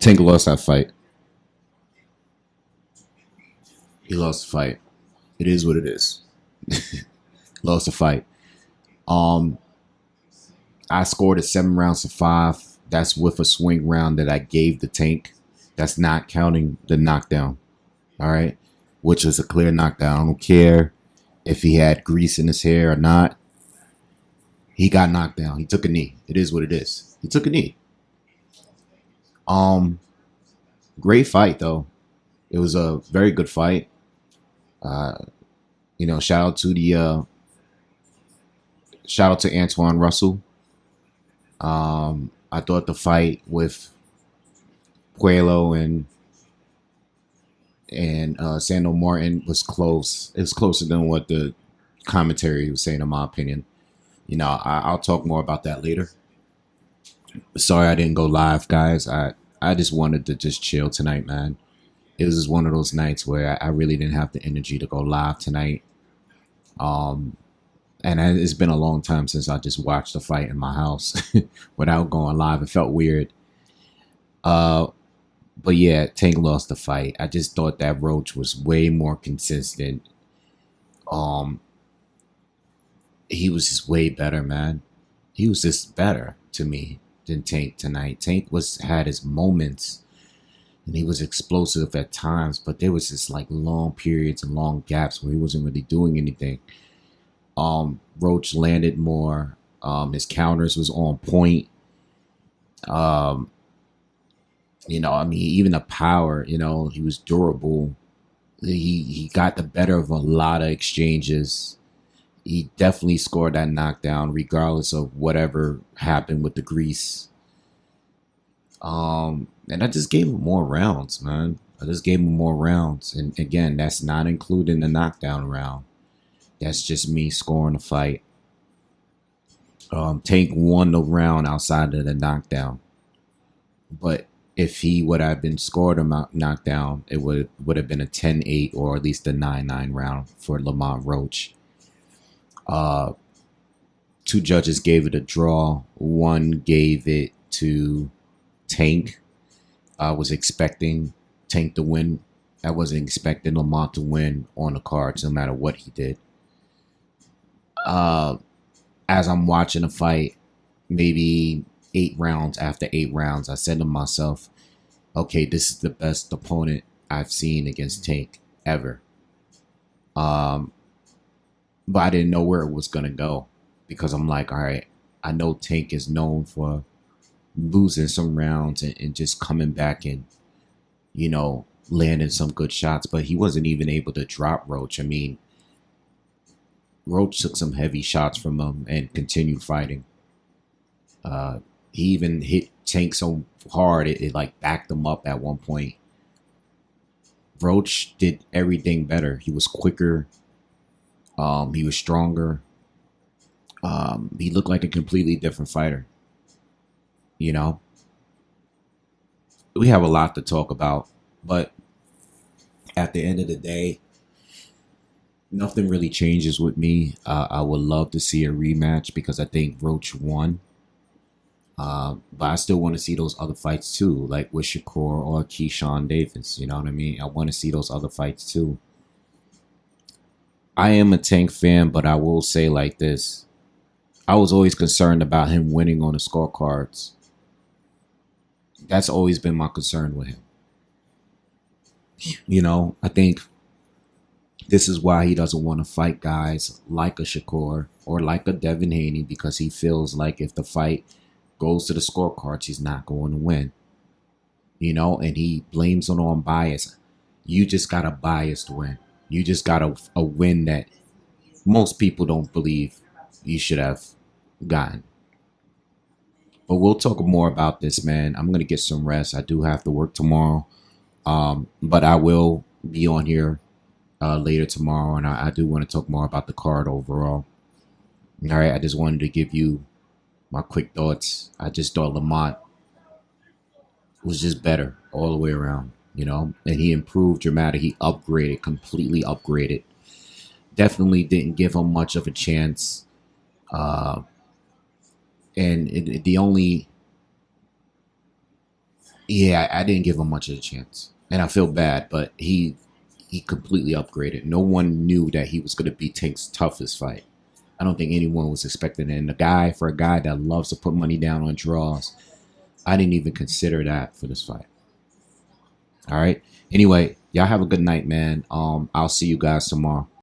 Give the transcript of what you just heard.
Tank lost that fight. He lost the fight. It is what it is. Lost the fight. Um, I scored it 7 rounds to 5. That's with a swing round that I gave the Tank. That's not counting the knockdown. All right, which was a clear knockdown. I don't care if he had grease in his hair or not. He got knocked down. He took a knee. It is what it is. He took a knee. Um, Great fight though. It was a very good fight. Uh, shout out to the shout out to Antoine Russell. I thought the fight with Puello and Sandro Martin was close. It was closer than what the commentary was saying, in my opinion. I'll talk more about that later. Sorry I didn't go live, guys. I just wanted to just chill tonight, man. It was just one of those nights where I really didn't have the energy to go live tonight. And it's been a long time since I just watched a fight in my house without going live. It felt weird. But yeah, Tank lost the fight. I just thought that Roach was way more consistent. Um, he was just way better, man. He was just better to me than Tank tonight. Tank had his moments, and he was explosive at times, but there was just like long periods and long gaps where he wasn't really doing anything. Roach landed more. His counters was on point. Um, even the power, he was durable. He got the better of a lot of exchanges. He definitely scored that knockdown, regardless of whatever happened with the grease. And I just gave him more rounds, man. I just gave him more rounds, and again, that's not including the knockdown round. That's just me scoring the fight. Tank won the round outside of the knockdown, but if he would have been scored a knockdown, it would have been a 10-8 or at least a 9-9 round for Lamont Roach. Two judges gave it a draw. One gave it to Tank. I was expecting Tank to win. I wasn't expecting Lamont to win on the cards, no matter what he did. As I'm watching the fight, maybe 8 rounds after 8 rounds, I said to myself, okay, this is the best opponent I've seen against Tank ever. But I didn't know where it was going to go, because I'm like, all right, I know Tank is known for losing some rounds and just coming back and, landing some good shots, but he wasn't even able to drop Roach. I mean, Roach took some heavy shots from him and continued fighting. He even hit Tank so hard it like backed him up at one point. Roach did everything better. He was quicker. He was stronger. He looked like a completely different fighter. We have a lot to talk about, but at the end of the day, nothing really changes with me. I would love to see a rematch because I think Roach won. But I still want to see those other fights too, like with Shakur or Keyshawn Davis. You know what I mean? I want to see those other fights too. I am a Tank fan, but I will say like this. I was always concerned about him winning on the scorecards. That's always been my concern with him. I think this is why he doesn't want to fight guys like a Shakur or like a Devin Haney, because he feels like if the fight goes to the scorecards, he's not going to win. And he blames it on bias. You just got a biased win. You just got a win that most people don't believe you should have gotten. But we'll talk more about this, man. I'm going to get some rest. I do have to work tomorrow. But I will be on here later tomorrow, and I do want to talk more about the card overall. All right, I just wanted to give you my quick thoughts. I just thought Lamont was just better all the way around, and he improved dramatically. He upgraded, completely upgraded. Definitely didn't give him much of a chance. And the only Yeah, I didn't give him much of a chance, and I feel bad, but he completely upgraded. No one knew that he was going to be Tank's toughest fight. I don't think anyone was expecting it. And the guy, for a guy that loves to put money down on draws, I didn't even consider that for this fight. All right. Anyway, y'all have a good night, man. I'll see you guys tomorrow.